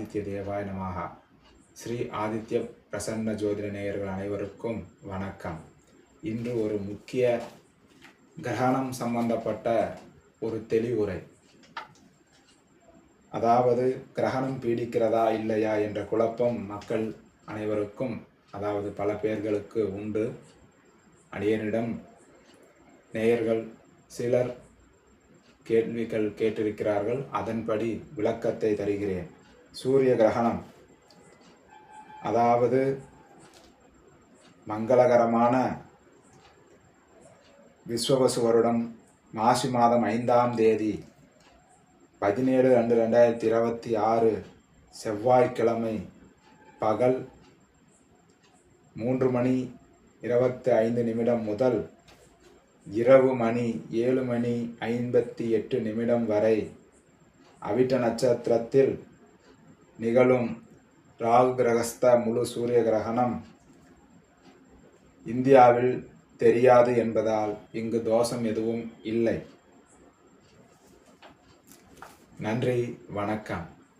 ஆதித்ய தேவாய நமஹ. ஸ்ரீ ஆதித்ய பிரசன்ன ஜோதிட நேயர்கள் அனைவருக்கும் வணக்கம். இன்று ஒரு முக்கிய கிரகணம் சம்பந்தப்பட்ட ஒரு தெளிவுரை. அதாவது கிரகணம் பீடிக்கிறதா இல்லையா என்ற குழப்பம் மக்கள் அனைவருக்கும், அதாவது பல பேர்களுக்கு உண்டு. அடியனிடம் நேயர்கள் சிலர் கேள்விகள் கேட்டிருக்கிறார்கள். அதன்படி விளக்கத்தை தருகிறேன். சூரிய கிரகணம், அதாவது மங்களகரமான விஸ்வவசு வருடம் மாசி மாதம் 5ஆம் தேதி 17/2/2026 செவ்வாய்க்கிழமை பகல் 3:25 முதல் இரவு மணி 7:58 வரை அவிட்ட நட்சத்திரத்தில் நிகழும் ராகு கிரகஸ்த முழு சூரிய கிரகணம் இந்தியாவில் தெரியாது என்பதால் இங்கு தோஷம் எதுவும் இல்லை. நன்றி, வணக்கம்.